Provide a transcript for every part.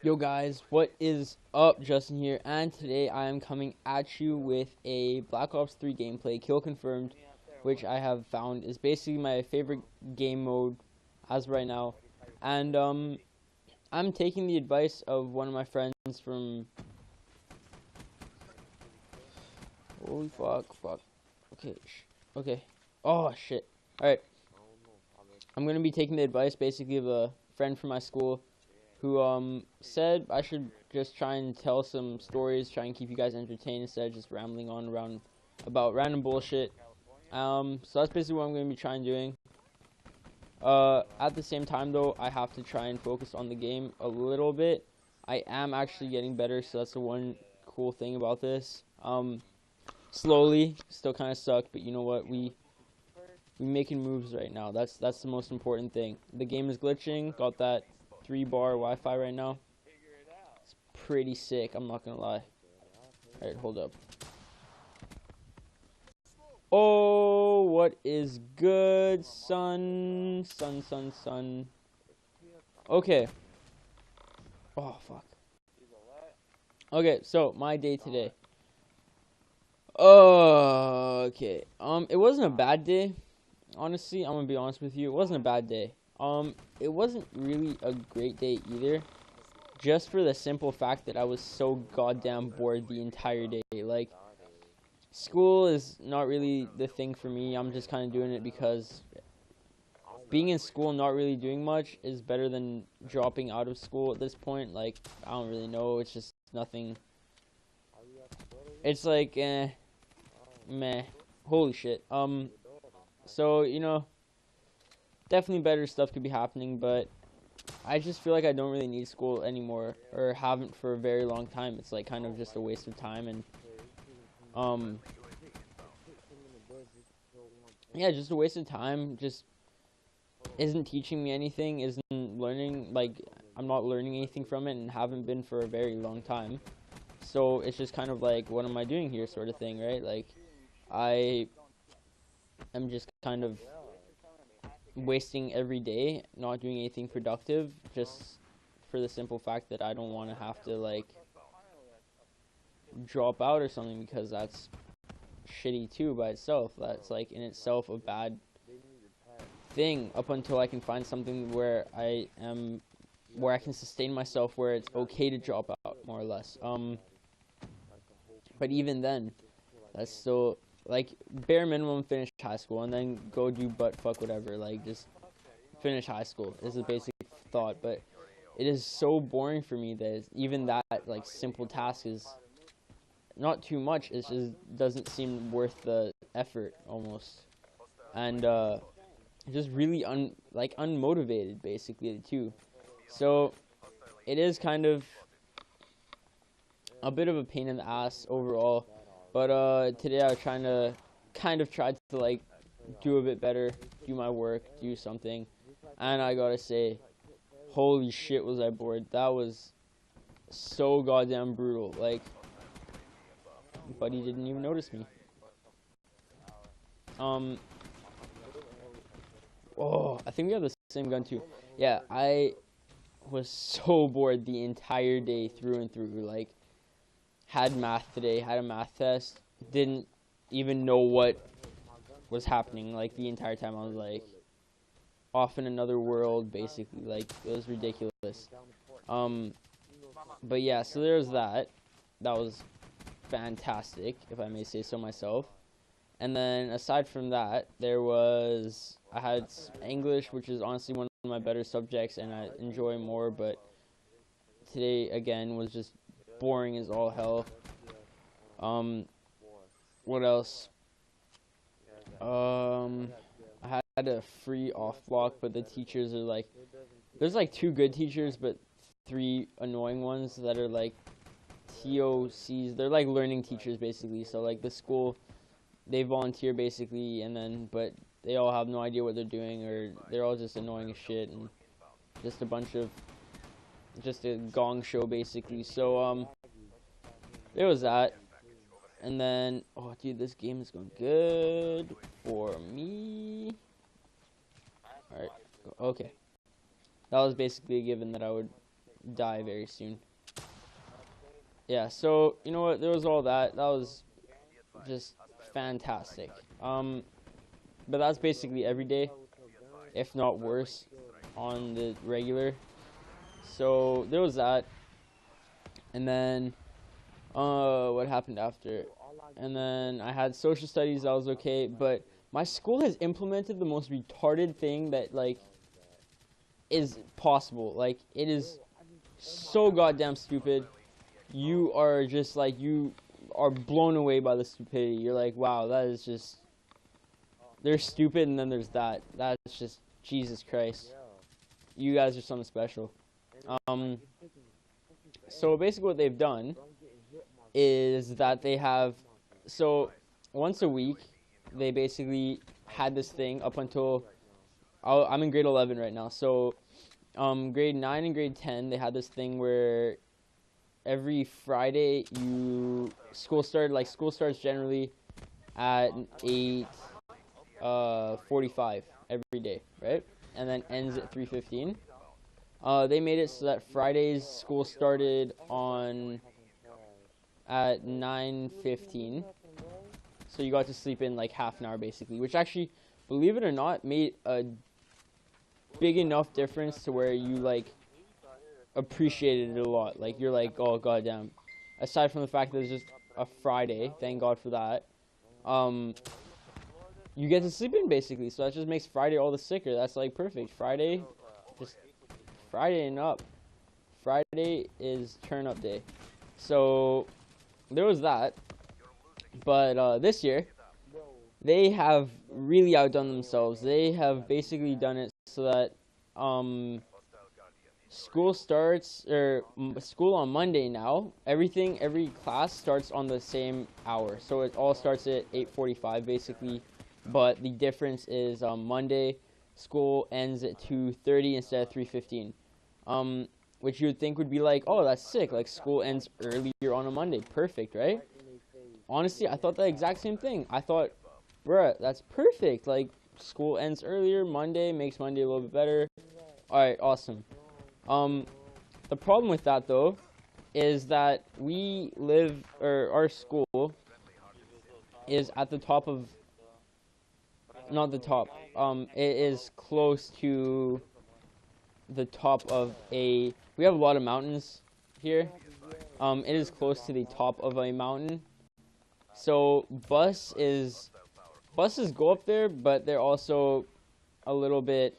Yo guys, what is up? Justin here, and today I am coming at you with a Black Ops 3 gameplay, kill confirmed, which I have found is basically my favorite game mode as of right now. And I'm taking the advice of one of my friends from... Holy fuck. Okay. Oh shit. Alright. I'm gonna be taking the advice basically of a friend from my school who said I should just try and tell some stories, try and keep you guys entertained instead of just rambling on around about random bullshit. So that's basically what I'm going to be trying doing. At the same time though, I have to try and focus on the game a little bit. I am actually getting better, so that's the one cool thing about this. Slowly, still kind of suck, but you know what, we making moves right now. That's the most important thing. The game is glitching, got that 3-bar Wi-Fi right now. It's pretty sick, I'm not gonna lie. Alright, hold up. Oh, what is good, son? Son. Okay. Oh, fuck. Okay, so, my day today. Okay. It wasn't a bad day. Honestly, I'm gonna be honest with you. It wasn't a bad day. It wasn't really a great day either. Just for the simple fact that I was so goddamn bored the entire day. Like, school is not really the thing for me. I'm just kind of doing it because being in school and not really doing much is better than dropping out of school at this point. Like, I don't really know. It's just nothing. It's like, meh. Holy shit. So, you know, definitely better stuff could be happening, but I just feel like I don't really need school anymore, or haven't for a very long time. It's like kind of just a waste of time, and yeah, just a waste of time. Just isn't teaching me anything, isn't learning, like, I'm not learning anything from it and haven't been for a very long time. So it's just kind of like, what am I doing here sort of thing, right? Like, I am just kind of wasting every day, not doing anything productive, just for the simple fact that I don't want to have to, like, drop out or something, because that's shitty too by itself. That's, like, in itself a bad thing up until I can find something where I can sustain myself, where it's okay to drop out, more or less. But even then, that's still, like, bare minimum finish high school and then go do butt fuck whatever. Like, just finish high school is the basic thought. But it is so boring for me that even that, like, simple task is not too much. It just doesn't seem worth the effort almost. And just really unmotivated basically too. So it is kind of a bit of a pain in the ass overall. But today I was trying to like do a bit better, do my work, do something, and I gotta say, holy shit was I bored. That was so goddamn brutal. Like, buddy didn't even notice me. Oh, I think we have the same gun too. Yeah, I was so bored the entire day through and through. Like, had math today, had a math test, didn't even know what was happening. Like, the entire time I was like off in another world basically. Like, it was ridiculous. But yeah, so there was that. That was fantastic, if I may say so myself. And then aside from that, I had English, which is honestly one of my better subjects and I enjoy more, but today again was just boring as all hell. What else? I had a free off block, but the teachers are like, there's like 2 good teachers, but 3 annoying ones that are like TOCs. They're like learning teachers basically. So like the school, they volunteer basically, and then but they all have no idea what they're doing, or they're all just annoying as shit and just a gong show basically. So there was that. And then, oh dude, this game is going good for me. Alright, okay. That was basically a given that I would die very soon. Yeah, so you know what? There was all that. That was just fantastic. But that's basically every day, if not worse, on the regular. So there was that, and then what happened after? And then I had social studies. That was okay, but my school has implemented the most retarded thing that like is possible. Like it is so goddamn stupid. You are just like you are blown away by the stupidity. You're like, wow, that is just. They're stupid, and then there's that. That's just Jesus Christ. You guys are something special. So basically, what they've done is that they have. So once a week, they basically had this thing up until. I'm in grade 11 right now. So grade 9 and grade 10, they had this thing where every Friday school starts generally at 8:45 every day, right? And then ends at 3:15. They made it so that Fridays school started at 9:15. So you got to sleep in like half an hour basically, which actually, believe it or not, made a big enough difference to where you like appreciated it a lot. Like you're like, oh goddamn. Aside from the fact that it's just a Friday, thank God for that. You get to sleep in basically, so that just makes Friday all the sicker. That's like perfect. Friday, just Friday and up. Friday is turn up day. So there was that. But this year, they have really outdone themselves. They have basically done it so that school on Monday now. Every class starts on the same hour. So it all starts at 8:45 basically. But the difference is Monday, school ends at 2:30 instead of 3:15. Which you would think would be like, oh, that's sick. Like, school ends earlier on a Monday. Perfect, right? Honestly, I thought the exact same thing. I thought, bruh, that's perfect. Like, school ends earlier. Monday makes Monday a little bit better. All right, awesome. The problem with that, though, is that our school is at the top of... Not the top. It is close to the top of we have a lot of mountains here. It is close to the top of a mountain. So buses go up there, but they're also a little bit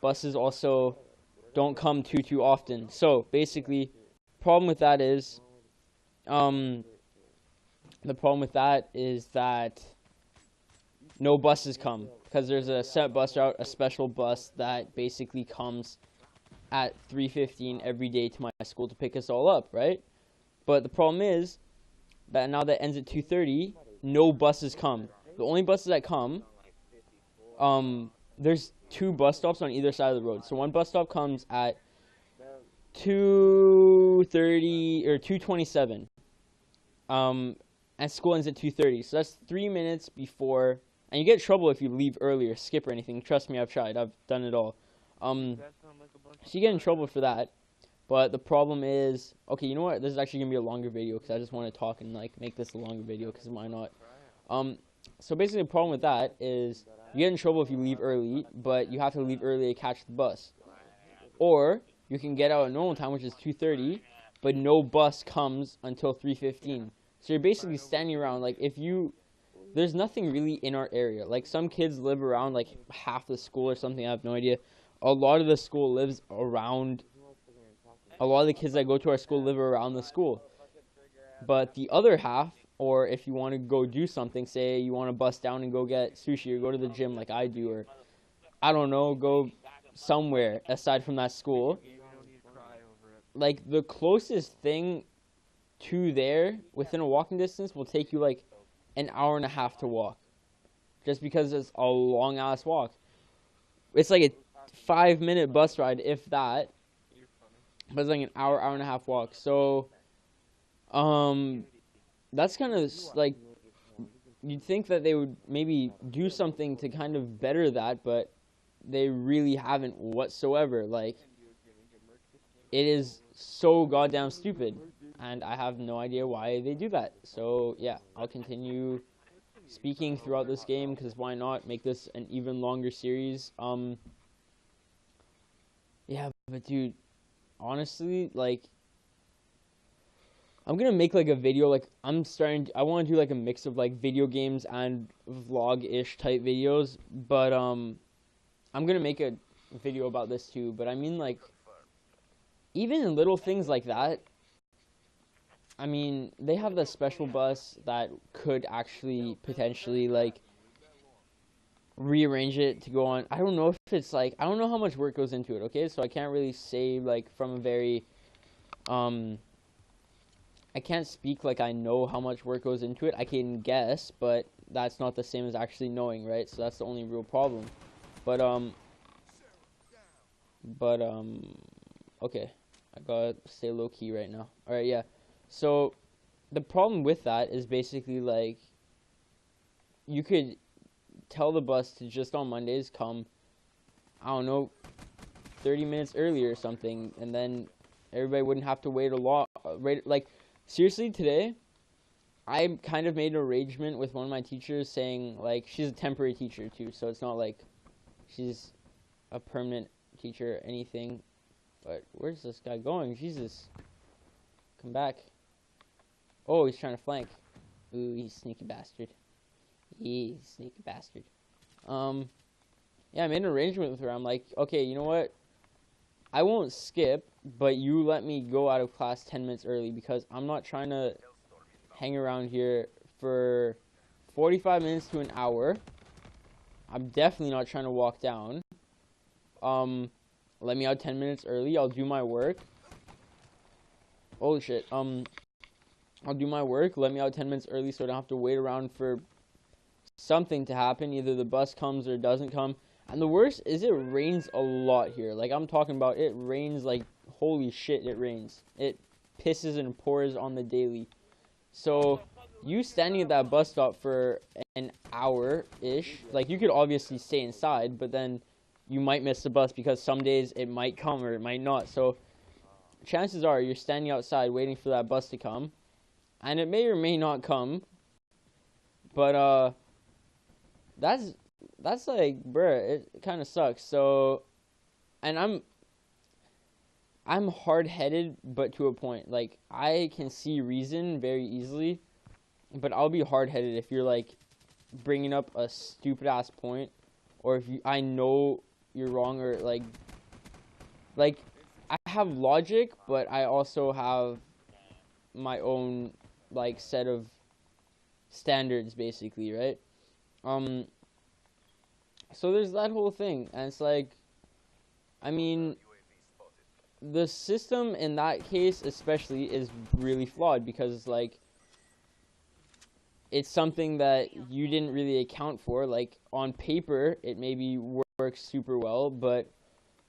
buses also don't come too often. So basically, problem with that is that no buses come, because there's a set bus route, a special bus that basically comes at 3:15 every day to my school to pick us all up, right? But the problem is that now that ends at 2:30, no buses come. The only buses that come, there's 2 bus stops on either side of the road. So one bus stop comes at 2:30 or 2:27, and school ends at 2:30. So that's 3 minutes before. And you get in trouble if you leave early or skip or anything. Trust me, I've tried. I've done it all. So you get in trouble for that. But the problem is, okay, you know what? This is actually going to be a longer video because I just want to talk and like make this a longer video because why not? So basically the problem with that is you get in trouble if you leave early, but you have to leave early to catch the bus. Or you can get out at normal time, which is 2:30, but no bus comes until 3:15. So you're basically standing around. Like there's nothing really in our area. Like some kids live around like half the school or something. I have no idea. A lot of the school lives around. A lot of the kids that go to our school live around the school. But the other half, or if you want to go do something, say you want to bust down and go get sushi or go to the gym like I do, or I don't know, go somewhere aside from that school. Like the closest thing to there within a walking distance will take you like an hour and a half to walk, just because it's a long ass walk. It's like a 5-minute bus ride, if that, but it's like an hour and a half walk. So that's kind of like, you'd think that they would maybe do something to kind of better that, but they really haven't whatsoever. Like it is so goddamn stupid, and I have no idea why they do that. So yeah, I'll continue speaking throughout this game, because why not make this an even longer series. Yeah, but dude, honestly, like, I'm gonna make like a video, like I want to do like a mix of like video games and vlog-ish type videos, but I'm gonna make a video about this too. But I mean, like, even in little things like that, I mean, they have the special bus that could actually potentially like rearrange it to go on. I don't know if it's like, I don't know how much work goes into it, okay? So I can't really say like from a very I can't speak like I know how much work goes into it. I can guess, but that's not the same as actually knowing, right? So that's the only real problem. But okay, I gotta stay low key right now. All right, yeah. So the problem with that is basically like, you could tell the bus to just on Mondays come, I don't know, 30 minutes earlier or something, and then everybody wouldn't have to wait a lot. Like, seriously, today, I kind of made an arrangement with one of my teachers saying, like, she's a temporary teacher too, so it's not like she's a permanent teacher or anything. But where's this guy going? Jesus. Come back. Oh, he's trying to flank. Ooh, he's sneaky bastard. He's sneaky bastard. Yeah, I made an arrangement with her. I'm like, okay, you know what? I won't skip, but you let me go out of class 10 minutes early, because I'm not trying to hang around here for 45 minutes to an hour. I'm definitely not trying to walk down. Let me out 10 minutes early. I'll do my work. Holy shit. I'll do my work. Let me out 10 minutes early so I don't have to wait around for something to happen. Either the bus comes or doesn't come. And the worst is it rains a lot here. Like, I'm talking about, it rains like, holy shit, it rains. It pisses and pours on the daily. So, you standing at that bus stop for an hour-ish, like, you could obviously stay inside, but then you might miss the bus, because some days it might come or it might not. So, chances are you're standing outside waiting for that bus to come, and it may or may not come, but, that's like, bruh, it kind of sucks. So, and I'm hard-headed, but to a point. Like, I can see reason very easily, but I'll be hard-headed if you're, like, bringing up a stupid-ass point, or if I know you're wrong, or, like, I have logic, but I also have my own, like, set of standards, basically, right? So there's that whole thing, and it's like, I mean, the system in that case especially is really flawed, because, like, it's something that you didn't really account for. Like, on paper, it maybe works super well, but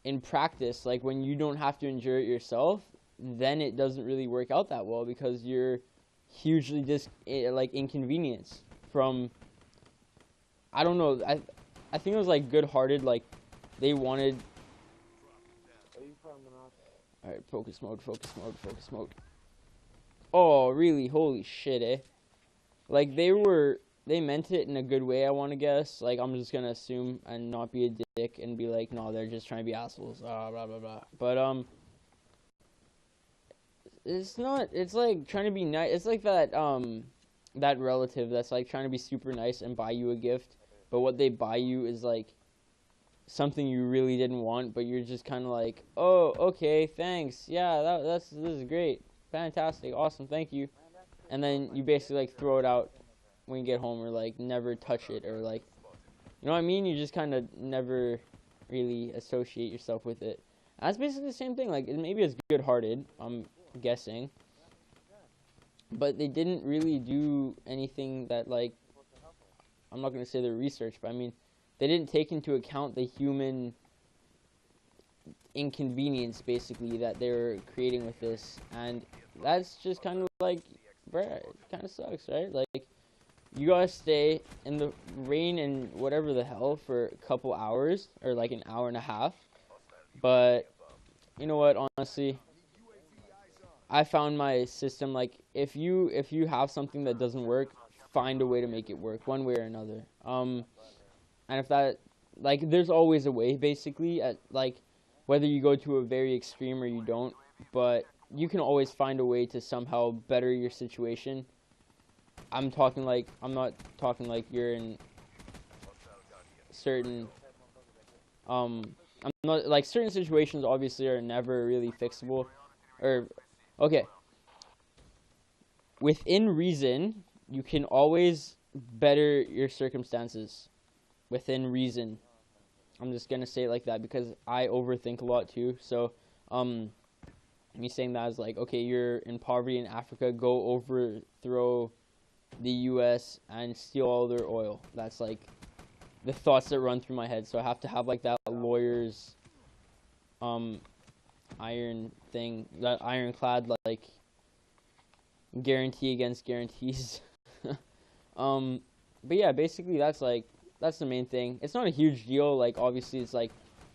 in practice, like, when you don't have to endure it yourself, then it doesn't really work out that well, because you're hugely inconvenienced from, I don't know, I think it was, like, good-hearted, like, they wanted... Alright, focus mode. Oh, really? Holy shit, eh? Like, they meant it in a good way, I want to guess. Like, I'm just gonna assume and not be a dick and be like, no, they're just trying to be assholes, blah, blah, blah. But, it's not, it's like trying to be nice. It's like that relative that's, like, trying to be super nice and buy you a gift, but what they buy you is, like, something you really didn't want, but you're just kind of like, oh, okay, thanks, yeah, this is great, fantastic, awesome, thank you, and then you basically, like, throw it out when you get home, or, like, never touch it, or, like, you know what I mean? You just kind of never really associate yourself with it. And that's basically the same thing. Like, maybe it's good-hearted, I'm guessing, but they didn't really do anything that, like, I'm not going to say their research, but I mean, they didn't take into account the human inconvenience, basically, that they're creating with this. And that's just kind of like, bruh, it kind of sucks, right? Like, you gotta stay in the rain and whatever the hell for a couple hours, or like an hour and a half. But, you know what, honestly, I found my system, like, if you have something that doesn't work, find a way to make it work one way or another. And if that, like, there's always a way, basically, at, like, whether you go to a very extreme or you don't, but you can always find a way to somehow better your situation. I'm not talking like you're in certain, I'm not, like, certain situations obviously are never really fixable, or, okay, within reason, you can always better your circumstances, within reason. I'm just gonna say it like that because I overthink a lot too. So, me saying that is like, okay, you're in poverty in Africa, go overthrow the U.S. and steal all their oil. That's like the thoughts that run through my head. So I have to have like that lawyer's, iron thing, that ironclad like guarantee against guarantees. But yeah, basically that's the main thing. It's not a huge deal. Like, obviously, it's like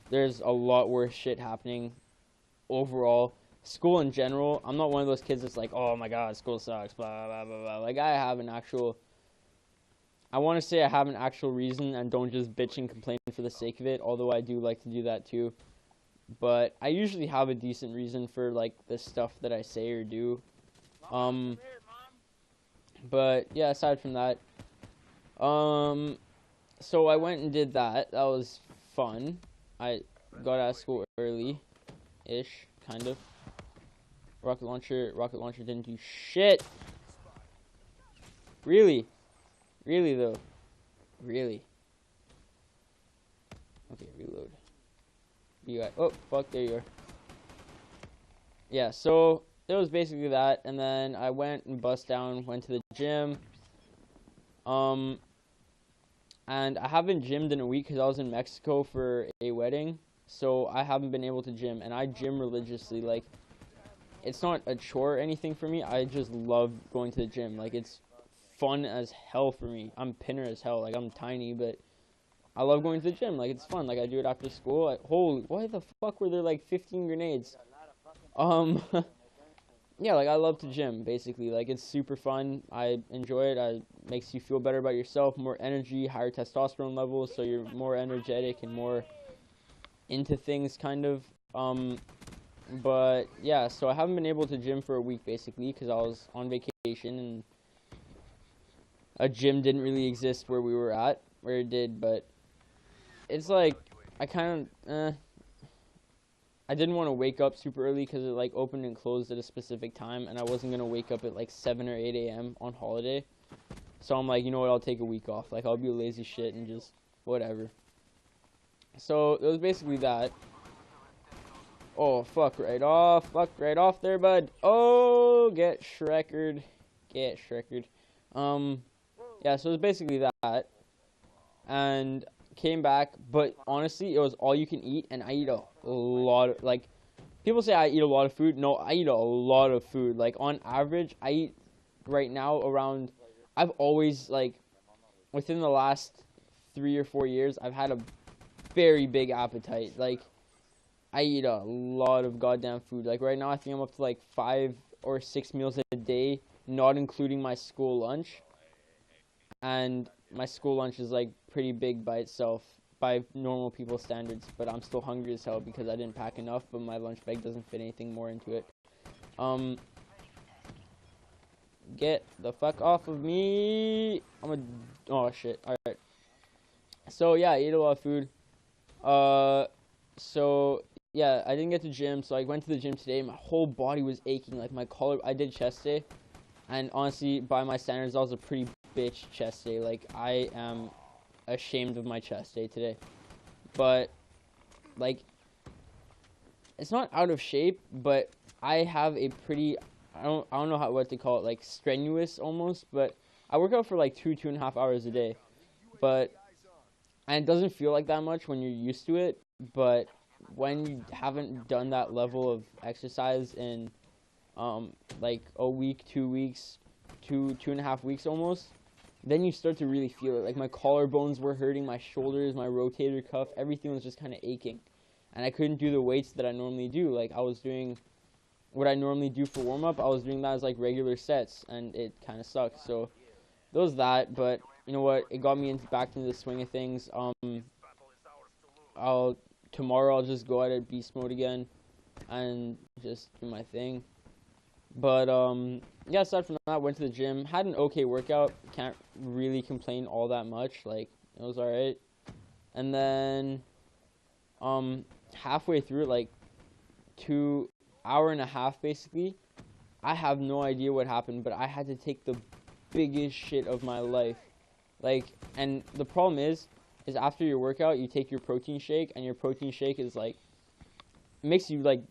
there's a lot worse shit happening overall. School in general, I'm not one of those kids that's like, oh my god, school sucks, blah, blah, blah, blah. Like, I want to say I have an actual reason and don't just bitch and complain for the sake of it, although I do like to do that too. But I usually have a decent reason for, like, the stuff that I say or do. But yeah, aside from that, so I went and did that. That was fun. I got out of school early-ish, kind of. Rocket launcher didn't do shit. Really? Really, though? Really? Okay, reload. You got, oh, fuck, there you are. Yeah, so it was basically that, and then I went and bust down, went to the gym. And I haven't gymmed in a week because I was in Mexico for a wedding, so I haven't been able to gym, and I gym religiously. Like, it's not a chore or anything for me. I just love going to the gym. Like, it's fun as hell for me. I'm pinner as hell. Like, I'm tiny, but I love going to the gym. Like, it's fun. Like, I do it after school. Holy, why the fuck were there like 15 grenades? Yeah, like, I love to gym, basically. Like, it's super fun. I enjoy it. It makes you feel better about yourself, more energy, higher testosterone levels, so you're more energetic and more into things, kind of. But, yeah, so I haven't been able to gym for a week, basically, because I was on vacation, and a gym didn't really exist where we were at, where it did, but it's like, I kind of, I didn't want to wake up super early because it, like, opened and closed at a specific time, and I wasn't going to wake up at, like, 7 or 8 a.m. on holiday. So I'm like, you know what, I'll take a week off. Like, I'll be a lazy shit and just whatever. So it was basically that. Oh, fuck right off there, bud. Oh, get Shrekkered. Yeah, so it was basically that. And came back, but honestly, it was all you can eat, and I eat a lot of, like, people say I eat a lot of food. No, I eat a lot of food. Like, on average, I eat right now around, I've always, like, within the last 3 or 4 years, I've had a very big appetite. Like, I eat a lot of goddamn food. Like, right now, I think I'm up to, like, 5 or 6 meals a day, not including my school lunch. And my school lunch is, like, pretty big by itself, by normal people's standards, but I'm still hungry as hell because I didn't pack enough, but my lunch bag doesn't fit anything more into it. Get the fuck off of me. Oh shit, alright. So yeah, I ate a lot of food. So yeah, I didn't get to gym, so I went to the gym today. My whole body was aching, like my collar, I did chest day, and honestly, by my standards, that was a pretty bitch chest day. Like, I am ashamed of my chest day today, but, like, it's not out of shape, but I have a pretty, I don't know what to call it, like, strenuous almost, but I work out for like 2.5 hours a day, and it doesn't feel like that much when you're used to it, but when you haven't done that level of exercise in like a week, 2 weeks, 2.5 weeks almost, then you start to really feel it. Like, my collarbones were hurting, my shoulders, my rotator cuff, everything was just kind of aching. And I couldn't do the weights that I normally do. Like, I was doing what I normally do for warm-up, I was doing that as like regular sets, and it kind of sucked. So there was that, but you know what, it got me back into the swing of things. Tomorrow I'll just go out at beast mode again and just do my thing. But yeah, aside from that, went to the gym, had an okay workout, can't really complain all that much, like it was alright. And then halfway through, like 2 hour and a half basically, I have no idea what happened, but I had to take the biggest shit of my life. Like, and the problem is after your workout, you take your protein shake, and your protein shake is like, makes you like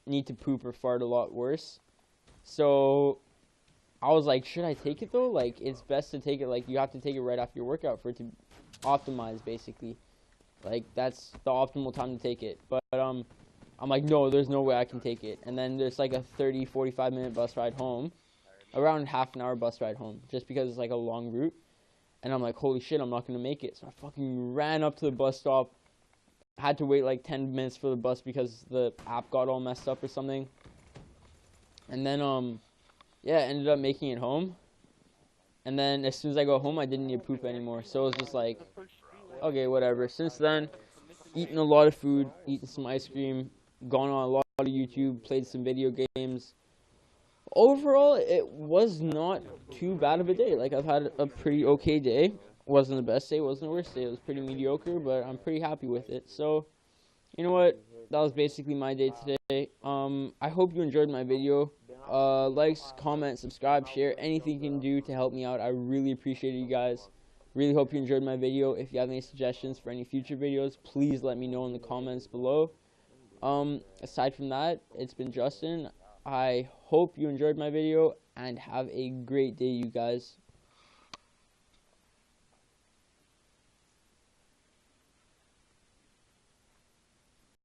need to poop or fart a lot worse. So I was like, should I take it though? Like, it's best to take it, like, you have to take it right after your workout for it to optimize, basically. Like, that's the optimal time to take it. But I'm like, no, there's no way I can take it. And then there's like a 30-45 minute bus ride home, around half an hour bus ride home, just because it's like a long route. And I'm like, holy shit, I'm not going to make it. So I fucking ran up to the bus stop. Had to wait like 10 minutes for the bus because the app got all messed up or something. And then, yeah, ended up making it home. And then as soon as I go home, I didn't need to poop anymore. So it was just like, okay, whatever. Since then, eaten a lot of food, eaten some ice cream, gone on a lot of YouTube, played some video games. Overall, it was not too bad of a day. Like, I've had a pretty okay day. Wasn't the best day, wasn't the worst day. It was pretty mediocre, but I'm pretty happy with it. So, you know what? That was basically my day today. I hope you enjoyed my video. Likes, comment, subscribe, share, anything you can do to help me out. I really appreciate it, you guys. Really hope you enjoyed my video. If you have any suggestions for any future videos, please let me know in the comments below. Aside from that, it's been Justin. I hope you enjoyed my video, and have a great day, you guys.